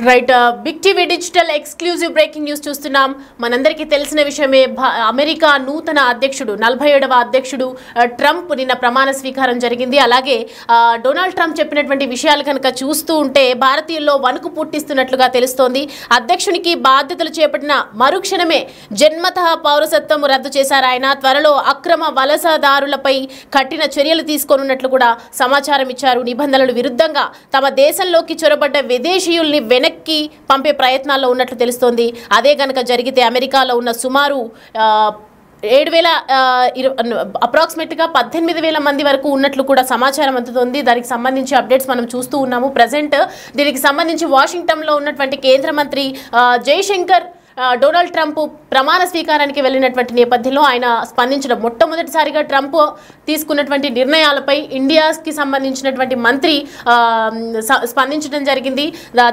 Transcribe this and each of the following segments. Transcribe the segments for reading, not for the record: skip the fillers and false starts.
Right big TV digital exclusive breaking news చూస్తున్నాం. మనందరికీ తెలిసిన విషయమే, అమెరికా నూతన అధ్యక్షుడు 47వ అధ్యక్షుడు ట్రంప్ నిన్న ప్రమాణ స్వీకారం జరిగింది. అలాగే డొనాల్డ్ ట్రంప్ చెప్పినటువంటి విషయాలు కనుక చూస్తూ ఉంటే భారతీయుల్లో వణుకు పుట్టిస్తున్నట్లుగా తెలుస్తోంది. అధ్యక్షునికి బాధ్యతలు చేపట్టిన మరుక్షణమే జన్మతః పౌరసత్వం రద్దు చేశారు ఆయన. త్వరలో అక్రమ వలసదారులపై కఠిన చర్యలు తీసుకోనున్నట్లు కూడా సమాచారం ఇచ్చారు. నిబంధనలకు విరుద్ధంగా తమ దేశంలోకి చొరబడ్డ విదేశీయుల్ని వెనక్కి పంపే ప్రయత్నాల్లో ఉన్నట్లు తెలుస్తోంది. అదే గనక జరిగితే అమెరికాలో ఉన్న సుమారు 7,000 అప్రాక్సిమేట్గా 18,000 మంది వరకు ఉన్నట్లు కూడా సమాచారం అందుతోంది. దానికి సంబంధించి అప్డేట్స్ మనం చూస్తూ ఉన్నాము. ప్రజెంట్ దీనికి సంబంధించి వాషింగ్టన్లో ఉన్నటువంటి కేంద్ర మంత్రి జయశంకర్ డొనాల్డ్ ట్రంప్ ప్రమాణ స్వీకారానికి వెళ్ళినటువంటి నేపథ్యంలో ఆయన స్పందించడం, మొట్టమొదటిసారిగా ట్రంప్ తీసుకున్నటువంటి నిర్ణయాలపై ఇండియాకి సంబంధించినటువంటి మంత్రి స్పందించడం జరిగింది.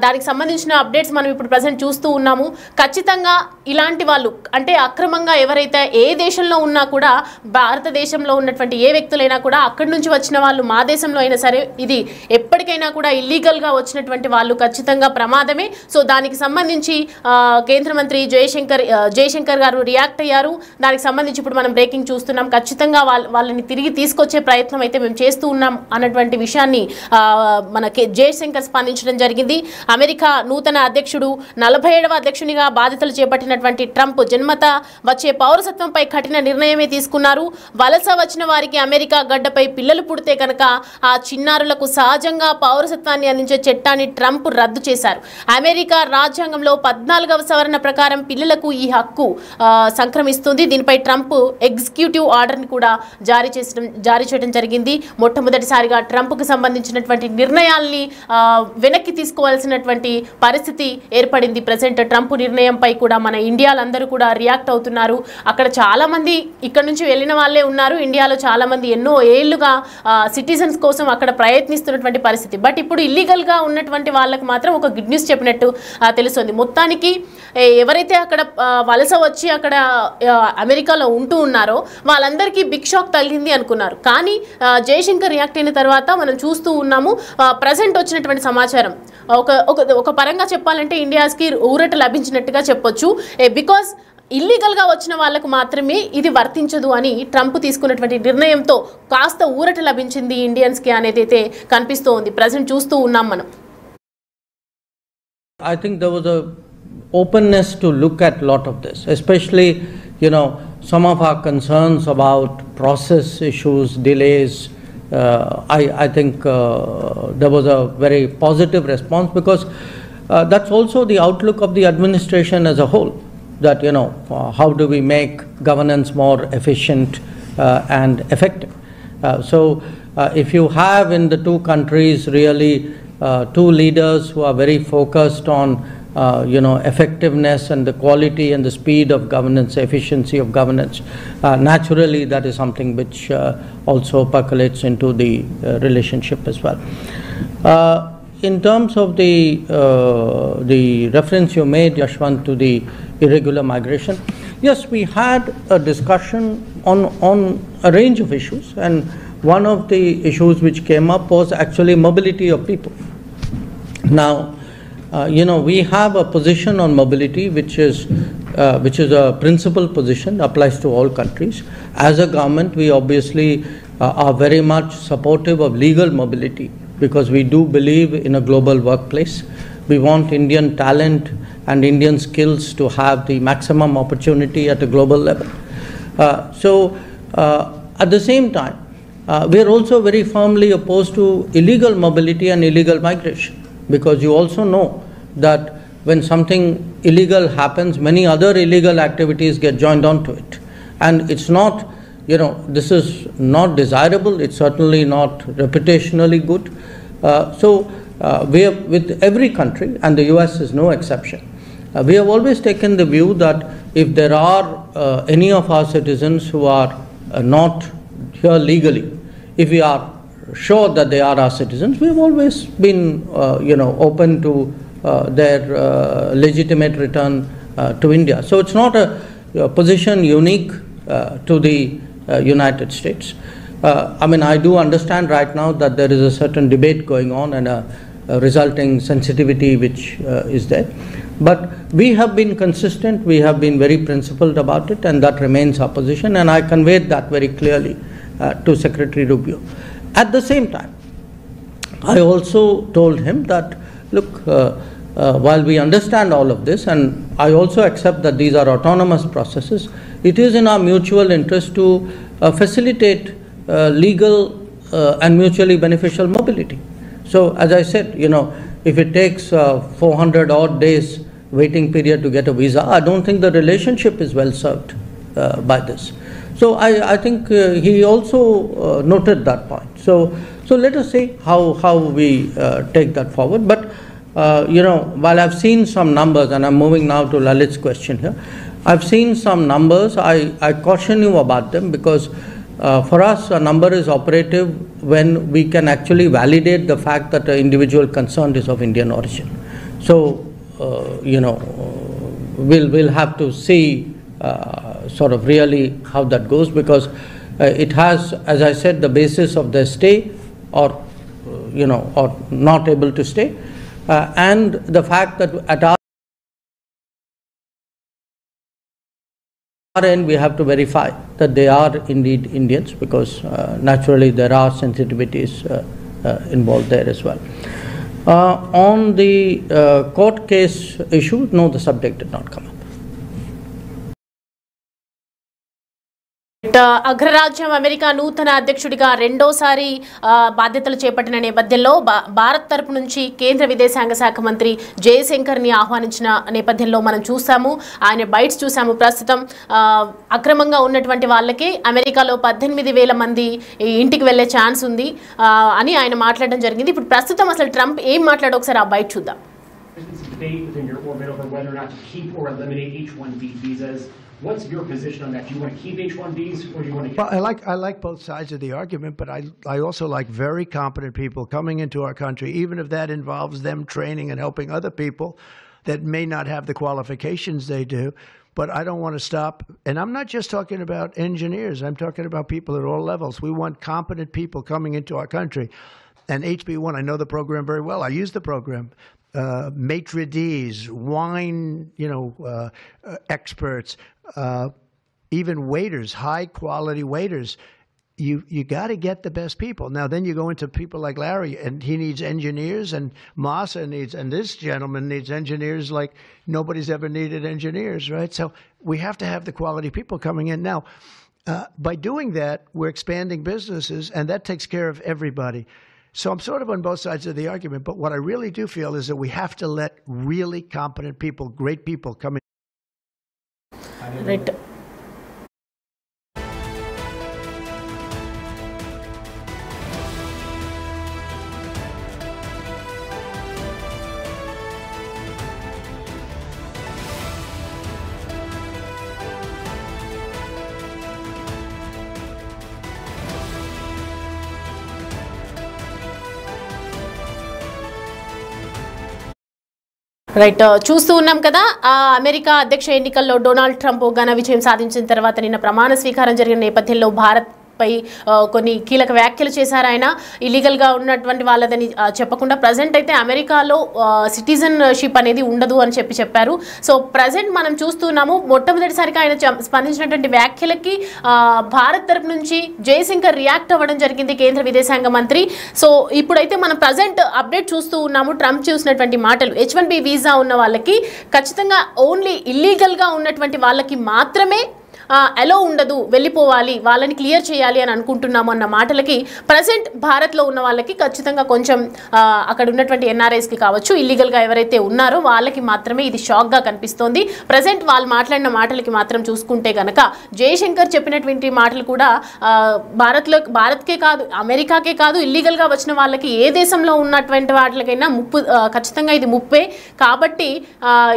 దానికి సంబంధించిన అప్డేట్స్ మనం ఇప్పుడు ప్రజెంట్ చూస్తూ ఉన్నాము. ఖచ్చితంగా ఇలాంటి వాళ్ళు, అంటే అక్రమంగా ఎవరైతే ఏ దేశంలో ఉన్నా కూడా, భారతదేశంలో ఉన్నటువంటి ఏ వ్యక్తులైనా కూడా అక్కడి నుంచి వచ్చిన వాళ్ళు మా దేశంలో అయినా సరే, ఇది ఎప్పటికైనా కూడా ఇల్లీగల్గా వచ్చినటువంటి వాళ్ళు ఖచ్చితంగా ప్రమాదమే. సో దానికి సంబంధించి కేంద్ర మంత్రి జయశంకర్ గారు రియాక్ట్ అయ్యారు. దానికి సంబంధించి ఇప్పుడు మనం బ్రేకింగ్ చూస్తున్నాం. ఖచ్చితంగా వాళ్ళని తిరిగి తీసుకొచ్చే ప్రయత్నం అయితే మేము చేస్తూ ఉన్నాం అన్నటువంటి విషయాన్ని మన జయశంకర్ స్పందించడం జరిగింది. అమెరికా నూతన అధ్యక్షుడు 47వ అధ్యక్షునిగా బాధ్యతలు చేపట్టినటువంటి ట్రంప్ జన్మత వచ్చే పౌరసత్వంపై కఠిన నిర్ణయమే తీసుకున్నారు. వలస వచ్చిన వారికి అమెరికా గడ్డపై పిల్లలు పుడితే కనుక ఆ చిన్నారులకు సహజంగా పౌరసత్వాన్ని అందించే చట్టాన్ని ట్రంప్ రద్దు చేశారు. అమెరికా రాజ్యాంగంలో 14వ సవరణ ప్రకారం పిల్లలకు ఈ హక్కు సంక్రమిస్తుంది. దీనిపై ట్రంప్ ఎగ్జిక్యూటివ్ ఆర్డర్ని కూడా జారీ చేయడం జరిగింది. మొట్టమొదటిసారిగా ట్రంప్కు సంబంధించినటువంటి నిర్ణయాల్ని వెనక్కి తీసుకోవాల్సినటువంటి పరిస్థితి ఏర్పడింది. ప్రజెంట్ ట్రంప్ నిర్ణయంపై కూడా మన ఇండియాలందరూ కూడా రియాక్ట్ అవుతున్నారు. అక్కడ చాలా మంది ఇక్కడ నుంచి వెళ్ళిన వాళ్ళే ఉన్నారు. ఇండియాలో చాలా మంది ఎన్నో ఏళ్లుగా సిటిజన్స్ కోసం అక్కడ ప్రయత్నిస్తున్నటువంటి పరిస్థితి. బట్ ఇప్పుడు ఇల్లీగల్గా ఉన్నటువంటి వాళ్ళకు మాత్రం ఒక గుడ్ న్యూస్ చెప్పినట్టు తెలుస్తుంది. మొత్తానికి ఎవరైతే అక్కడ వలస వచ్చి అక్కడ అమెరికాలో ఉంటూ ఉన్నారో వాళ్ళందరికీ బిగ్ షాక్ తగిలింది అనుకున్నారు. కానీ జయశంకర్ రియాక్ట్ అయిన తర్వాత మనం చూస్తూ ఉన్నాము. ప్రజెంట్ వచ్చినటువంటి సమాచారం ఒక పరంగా చెప్పాలంటే ఇండియాస్కి ఊరట లభించినట్టుగా చెప్పొచ్చు. బికాస్ ఇల్లీగల్గా వచ్చిన వాళ్ళకు మాత్రమే ఇది వర్తించదు అని ట్రంప్ తీసుకున్నటువంటి నిర్ణయంతో కాస్త ఊరట లభించింది ఇండియన్స్కి అనేది అయితే కనిపిస్తోంది. ప్రజెంట్ చూస్తూ ఉన్నాం మనం. I think there was a openness to look at a lot of this, especially, some of our concerns about process issues, delays. I think there was a very positive response because that's also the outlook of the administration as a whole, that, how do we make governance more efficient and effective. So if you have in the two countries really two leaders who are very focused on effectiveness and the quality and the speed of governance, efficiency of governance, naturally that is something which also percolates into the relationship as well. In terms of the reference you made, Yashwant, to the irregular migration, yes, we had a discussion on a range of issues, and one of the issues which came up was actually mobility of people. Now, we have a position on mobility which is a principal position, applies to all countries. As a government, we obviously are very much supportive of legal mobility because we do believe in a global workplace. We want Indian talent and Indian skills to have the maximum opportunity at a global level. At the same time, we are also very firmly opposed to illegal mobility and illegal migration, because you also know that when something illegal happens, many other illegal activities get joined onto it. And it's not, this is not desirable, it's certainly not reputationally good. We have, with every country, and the US is no exception, we have always taken the view that if there are any of our citizens who are not here legally, if we are sure that they are our citizens, we have always been open to their legitimate return to India. So it's not a position unique to the United States. I do understand right now that there is a certain debate going on and resulting sensitivity which is there. But we have been consistent, we have been very principled about it, and that remains our position, and I conveyed that very clearly to Secretary Rubio. At the same time, I also told him that, look, while we understand all of this, and I also accept that these are autonomous processes, it is in our mutual interest to facilitate legal and mutually beneficial mobility. So, as I said, if it takes 400 odd days waiting period to get a visa, I don't think the relationship is well served by this. So, I think he also noted that point. So let us see how we take that forward. But while I've seen some numbers, and I'm moving now to Lalit's question here, I've seen some numbers. I caution you about them, because for us, a number is operative when we can actually validate the fact that the individual concerned is of Indian origin. So, we'll have to see sort of really how that goes, because it has, as I said, the basis of their stay or not able to stay, and the fact that at our end we have to verify that they are indeed Indians, because naturally there are sensitivities involved there as well. On the court case issue, no, the subject did not come up. అగ్రరాజ్యం America నూతన అధ్యక్షుడిగా రెండోసారి బాధ్యతలు చేపట్టిన నేపథ్యంలో భారత్ తరపు నుంచి కేంద్ర విదేశాంగ శాఖ మంత్రి జయశంకర్ని ఆహ్వానించిన నేపథ్యంలో మనం చూసాము, ఆయన బైట్స్ చూసాము. ప్రస్తుతం అక్రమంగా ఉన్నటువంటి వాళ్ళకి అమెరికాలో 18,000 మంది ఇంటికి వెళ్ళే ఛాన్స్ ఉంది అని ఆయన మాట్లాడడం జరిగింది. ఇప్పుడు ప్రస్తుతం అసలు ట్రంప్ ఏం మాట్లాడో ఒకసారి ఆ బైట్ చూద్దాం. What's your position on that? Do you want to keep H-1Bs, or do you want to? Well, I like both sides of the argument, but I also like very competent people coming into our country, even if that involves them training and helping other people that may not have the qualifications they do. But I don't want to stop. And I'm not just talking about engineers. I'm talking about people at all levels. We want competent people coming into our country. And HB1, I know the program very well. I use the program. Maitre d's, wine, experts, even waiters, high quality waiters. You got to get the best people. Now, then you go into people like Larry, and he needs engineers, and Masa needs, and this gentleman needs engineers like nobody's ever needed engineers, right? So we have to have the quality people coming in. Now, by doing that, we're expanding businesses, and that takes care of everybody. So I'm sort of on both sides of the argument, but what I really do feel is that we have to let really competent people, great people come in. Right. Right, చూస్తూ ఉన్నాం కదా, America అధ్యక్ష ఎన్నికల్లో Donald Trump ఘన విజయం సాధించిన తర్వాత నిన్న ప్రమాణ స్వీకారం జరిగిన నేపథ్యంలో భారత్ పై కొన్ని కీలక వ్యాఖ్యలు చేశారు. ఆయన ఇల్లీగల్గా ఉన్నటువంటి వాళ్ళదని చెప్పకుండా ప్రజెంట్ అయితే అమెరికాలో సిటిజన్షిప్ అనేది ఉండదు అని చెప్పారు. సో ప్రజెంట్ మనం చూస్తున్నాము, మొట్టమొదటిసారిగా ఆయన స్పందించినటువంటి వ్యాఖ్యలకి భారత్ తరపు నుంచి జయశంకర్ రియాక్ట్ అవ్వడం జరిగింది, కేంద్ర విదేశాంగ మంత్రి. సో ఇప్పుడైతే మనం ప్రజెంట్ అప్డేట్ చూస్తూ ఉన్నాము. ట్రంప్ చూసినటువంటి మాటలు, H-1B వీసా ఉన్న వాళ్ళకి ఖచ్చితంగా ఓన్లీ ఇల్లీగల్గా ఉన్నటువంటి వాళ్ళకి మాత్రమే అలో ఉండదు, వెళ్ళిపోవాలి, వాళ్ళని క్లియర్ చేయాలి అని అనుకుంటున్నాము అన్న మాటలకి ప్రజెంట్ భారత్లో ఉన్న వాళ్ళకి ఖచ్చితంగా కొంచెం అక్కడ ఉన్నటువంటి ఎన్ఆర్ఐస్కి కావచ్చు, ఇల్లీగల్గా ఎవరైతే ఉన్నారో వాళ్ళకి మాత్రమే ఇది షాక్గా కనిపిస్తోంది. ప్రజెంట్ వాళ్ళు మాట్లాడిన మాటలకి మాత్రం చూసుకుంటే కనుక జయశంకర్ చెప్పినటువంటి మాటలు కూడా భారత్కే కాదు, అమెరికాకే కాదు, ఇల్లీగల్గా వచ్చిన వాళ్ళకి ఏ దేశంలో ఉన్నటువంటి వాటికైనా ముప్పు, ఖచ్చితంగా ఇది ముప్పే. కాబట్టి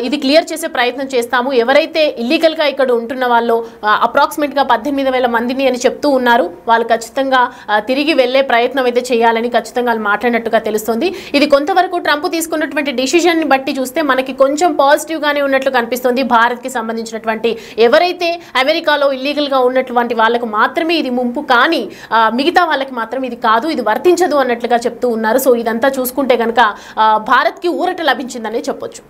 ఇది క్లియర్ చేసే ప్రయత్నం చేస్తాము. ఎవరైతే ఇల్లీగల్గా ఇక్కడ ఉంటున్న వాళ్ళు అప్రాక్సిమేట్గా 18,000 మందిని అని చెప్తూ ఉన్నారు. వాళ్ళు ఖచ్చితంగా తిరిగి వెళ్లే ప్రయత్నం అయితే చేయాలని ఖచ్చితంగా వాళ్ళు మాట్లాడినట్టుగా తెలుస్తుంది. ఇది కొంతవరకు ట్రంప్ తీసుకున్నటువంటి డిసిజన్ని బట్టి చూస్తే మనకి కొంచెం పాజిటివ్గానే ఉన్నట్లు కనిపిస్తుంది. భారత్కి సంబంధించినటువంటి ఎవరైతే అమెరికాలో ఇల్లీగల్గా ఉన్నటువంటి వాళ్ళకు మాత్రమే ఇది ముంపు, కానీ మిగతా వాళ్ళకి మాత్రం ఇది కాదు, ఇది వర్తించదు అన్నట్లుగా చెప్తూ ఉన్నారు. సో ఇదంతా చూసుకుంటే కనుక భారత్కి ఊరట లభించిందనే చెప్పొచ్చు.